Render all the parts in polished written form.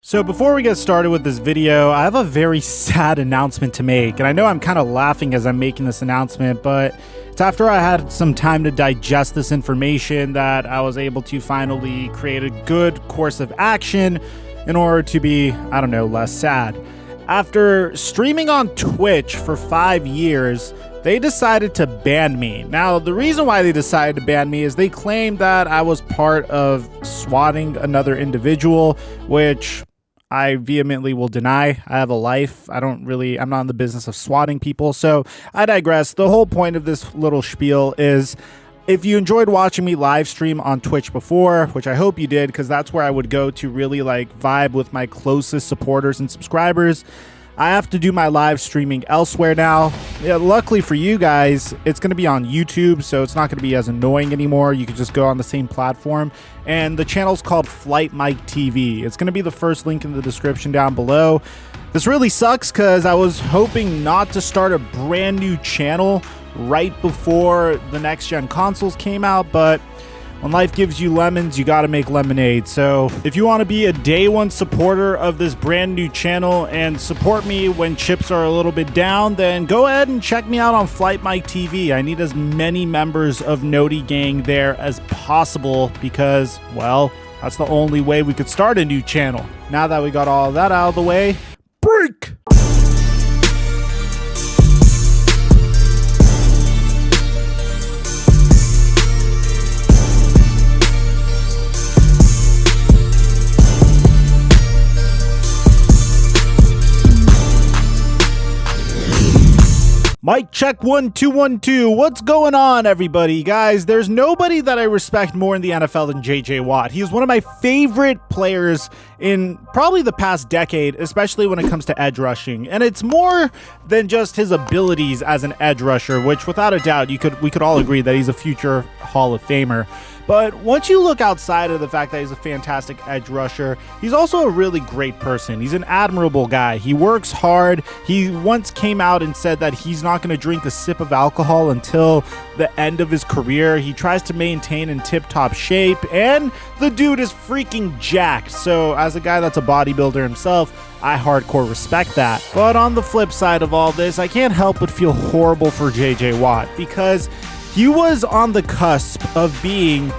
So before we get started with this video, I have a very sad announcement to make. And I know I'm kind of laughing as I'm making this announcement, but it's after I had some time to digest this information that I was able to finally create a good course of action in order to be, less sad. After streaming on Twitch for 5 years, they decided to ban me. Now, the reason why they decided to ban me is they claimed that I was part of swatting another individual, which I vehemently will deny. I have a life. I'm not in the business of swatting people. So I digress. The whole point of this little spiel is if you enjoyed watching me live stream on Twitch before, which I hope you did, because that's where I would go to really vibe with my closest supporters and subscribers, I have to do my live streaming elsewhere now. Yeah, luckily for you guys, it's going to be on YouTube, so it's not going to be as annoying anymore. You can just go on the same platform. And the channel's called Flight Mike TV. It's going to be the first link in the description down below. This really sucks because I was hoping not to start a brand new channel right before the next gen consoles came out, but when life gives you lemons, you gotta make lemonade. So if you want to be a day one supporter of this brand new channel and support me when chips are a little bit down, then go ahead and check me out on Flight Mike TV. I need as many members of Noti Gang there as possible because, well, that's the only way we could start a new channel. Now that we got all of that out of the way, break! Mic check 1 2 1 2. What's going on, everybody? Guys, there's nobody that I respect more in the NFL than JJ Watt. He is one of my favorite players in probably the past decade, especially when it comes to edge rushing. And it's more than just his abilities as an edge rusher, which without a doubt we could all agree that he's a future Hall of Famer. But once you look outside of the fact that he's a fantastic edge rusher, he's also a really great person. He's an admirable guy. He works hard. He once came out and said that he's not going to drink a sip of alcohol until the end of his career. He tries to maintain in tip-top shape, and the dude is freaking jacked. So as a guy that's a bodybuilder himself, I hardcore respect that. But on the flip side of all this, I can't help but feel horrible for JJ Watt because he was on the cusp of being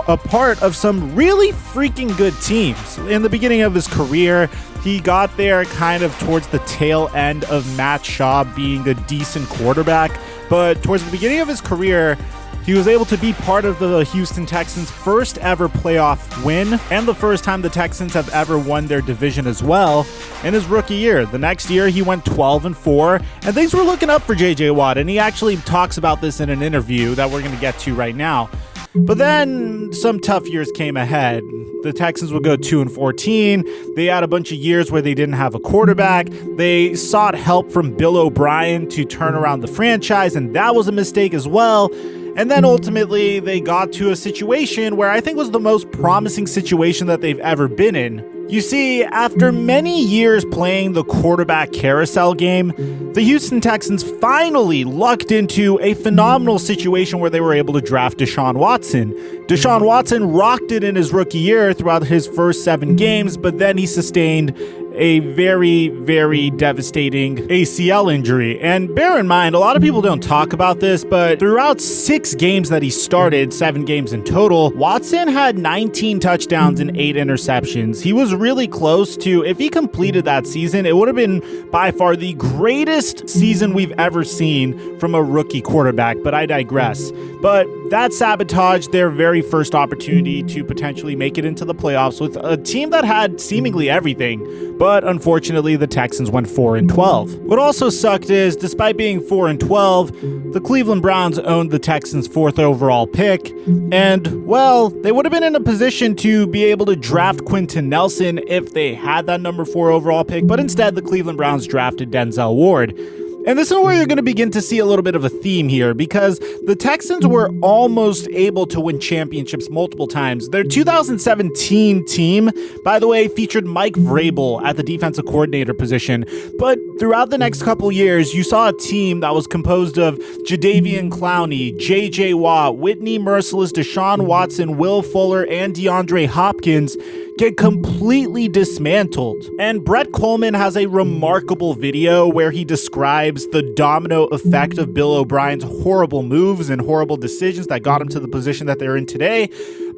a part of some really freaking good teams. In the beginning of his career, he got there kind of towards the tail end of Matt Schaub being a decent quarterback. But towards the beginning of his career, he was able to be part of the Houston Texans' first ever playoff win and the first time the Texans have ever won their division as well in his rookie year. The next year, he went 12-4, and things were looking up for JJ Watt, and he actually talks about this in an interview that we're going to get to right now. But then some tough years came ahead. The Texans would go 2-14. They had a bunch of years where they didn't have a quarterback. They sought help from Bill O'Brien to turn around the franchise, and that was a mistake as well. And then ultimately, they got to a situation where I think was the most promising situation that they've ever been in. You see, after many years playing the quarterback carousel game, the Houston Texans finally lucked into a phenomenal situation where they were able to draft Deshaun Watson. Deshaun Watson rocked it in his rookie year throughout his first 7 games, but then he sustained a very, very devastating ACL injury. And bear in mind, a lot of people don't talk about this, but throughout 6 games that he started, 7 games in total, Watson had 19 touchdowns and 8 interceptions. He was really close to, if he completed that season, it would have been by far the greatest season we've ever seen from a rookie quarterback, but I digress. But that sabotaged their very first opportunity to potentially make it into the playoffs with a team that had seemingly everything. But unfortunately, the Texans went 4-12. What also sucked is, despite being 4-12, the Cleveland Browns owned the Texans' 4th overall pick. And, well, they would have been in a position to be able to draft Quentin Nelson if they had that number 4 overall pick. But instead, the Cleveland Browns drafted Denzel Ward. And this is where you're going to begin to see a little bit of a theme here, because the Texans were almost able to win championships multiple times. Their 2017 team, by the way, featured Mike Vrabel at the defensive coordinator position. But throughout the next couple years, you saw a team that was composed of Jadeveon Clowney, J.J. Watt, Whitney Merciless, Deshaun Watson, Will Fuller, and DeAndre Hopkins get completely dismantled. And Brett Coleman has a remarkable video where he describes the domino effect of Bill O'Brien's horrible moves and horrible decisions that got him to the position that they're in today.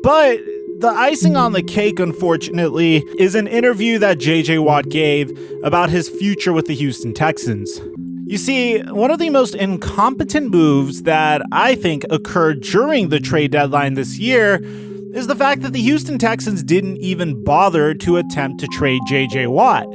But the icing on the cake, unfortunately, is an interview that J.J. Watt gave about his future with the Houston Texans. You see, one of the most incompetent moves that I think occurred during the trade deadline this year is the fact that the Houston Texans didn't even bother to attempt to trade J.J. Watt.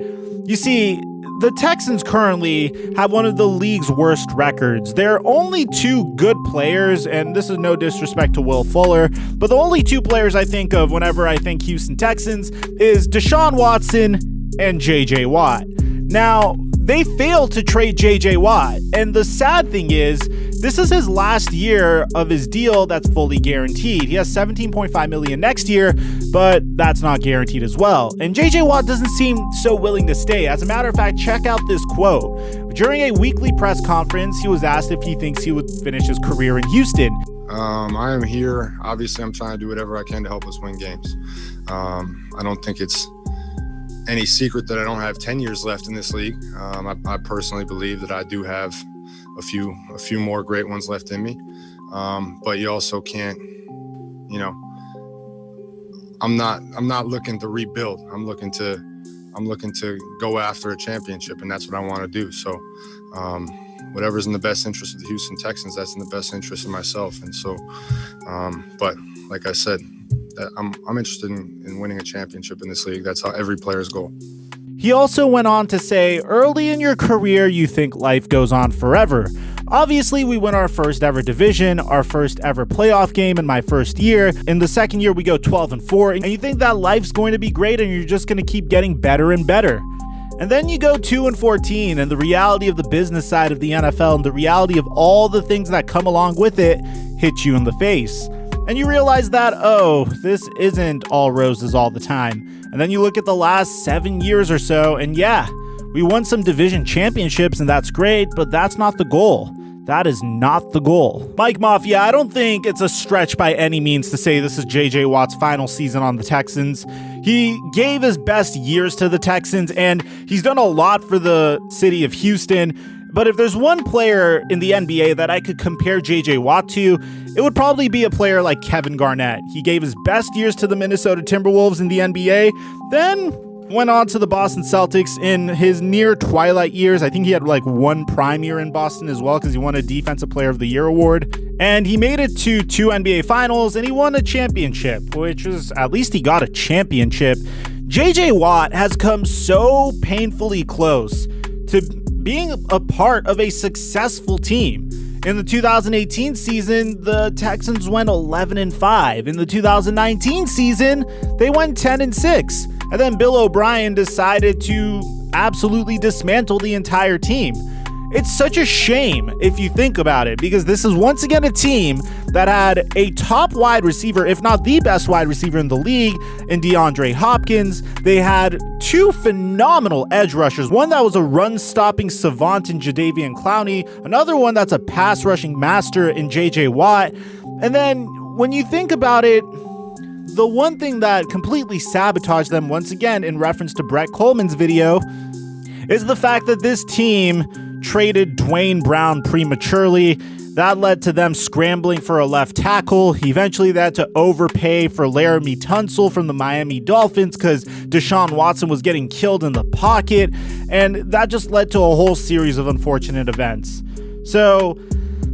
You see, the Texans currently have one of the league's worst records. There are only two good players, and this is no disrespect to Will Fuller, but the only two players I think of whenever I think Houston Texans is Deshaun Watson and J.J. Watt. Now, they failed to trade J.J. Watt, and the sad thing is, this is his last year of his deal that's fully guaranteed. He has $17.5 million next year, but that's not guaranteed as well. And J.J. Watt doesn't seem so willing to stay. As a matter of fact, check out this quote. During a weekly press conference, he was asked if he thinks he would finish his career in Houston. I am here. Obviously, I'm trying to do whatever I can to help us win games. I don't think it's any secret that I don't have 10 years left in this league. I personally believe that I do have a few more great ones left in me. But you also can't, I'm not looking to rebuild. I'm looking to go after a championship, and that's what I want to do. So whatever's in the best interest of the Houston Texans, that's in the best interest of myself. And so, but like I said, I'm interested in winning a championship in this league. That's how every player's goal. He also went on to say, early in your career, you think life goes on forever. Obviously, we win our first ever division, our first ever playoff game in my first year. In the second year, we go 12-4, and you think that life's going to be great and you're just going to keep getting better and better. And then you go 2-14, and the reality of the business side of the NFL and the reality of all the things that come along with it hit you in the face. And you realize that, this isn't all roses all the time. And then you look at the last 7 years or so, and yeah, we won some division championships, and that's great, but that's not the goal. That is not the goal. Mike Mafia, I don't think it's a stretch by any means to say this is J.J. Watt's final season on the Texans. He gave his best years to the Texans, and he's done a lot for the city of Houston. But if there's one player in the NBA that I could compare J.J. Watt to, it would probably be a player like Kevin Garnett. He gave his best years to the Minnesota Timberwolves in the NBA, then went on to the Boston Celtics in his near twilight years. I think he had like one prime year in Boston as well because he won a Defensive Player of the Year award. And he made it to 2 NBA Finals and he won a championship, which was, at least he got a championship. J.J. Watt has come so painfully close to being a part of a successful team. In the 2018 season, the Texans went 11-5. In the 2019 season, they went 10-6. And then Bill O'Brien decided to absolutely dismantle the entire team. It's such a shame if you think about it, because this is once again a team that had a top wide receiver, if not the best wide receiver in the league, in DeAndre Hopkins. They had 2 phenomenal edge rushers, one that was a run-stopping savant in Jadeveon Clowney, another one that's a pass-rushing master in J.J. Watt. And then when you think about it, the one thing that completely sabotaged them once again, in reference to Brett Coleman's video, is the fact that this team traded Dwayne Brown prematurely. That led to them scrambling for a left tackle. Eventually, they had to overpay for Laramie Tunsil from the Miami Dolphins because Deshaun Watson was getting killed in the pocket. And that just led to a whole series of unfortunate events. So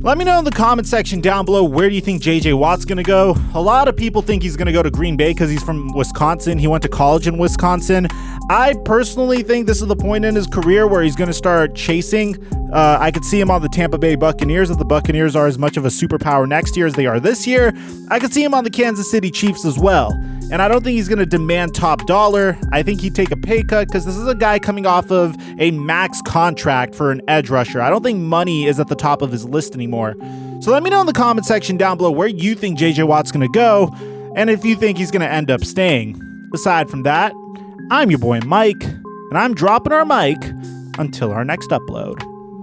let me know in the comment section down below, where do you think J.J. Watt's going to go? A lot of people think he's going to go to Green Bay because he's from Wisconsin. He went to college in Wisconsin. I personally think this is the point in his career where he's going to start chasing. I could see him on the Tampa Bay Buccaneers if the Buccaneers are as much of a superpower next year as they are this year. I could see him on the Kansas City Chiefs as well. And I don't think he's going to demand top dollar. I think he'd take a pay cut because this is a guy coming off of a max contract for an edge rusher. I don't think money is at the top of his list anymore. So let me know in the comment section down below where you think J.J. Watt's going to go and if you think he's going to end up staying. Aside from that, I'm your boy Mike, and I'm dropping our mic until our next upload.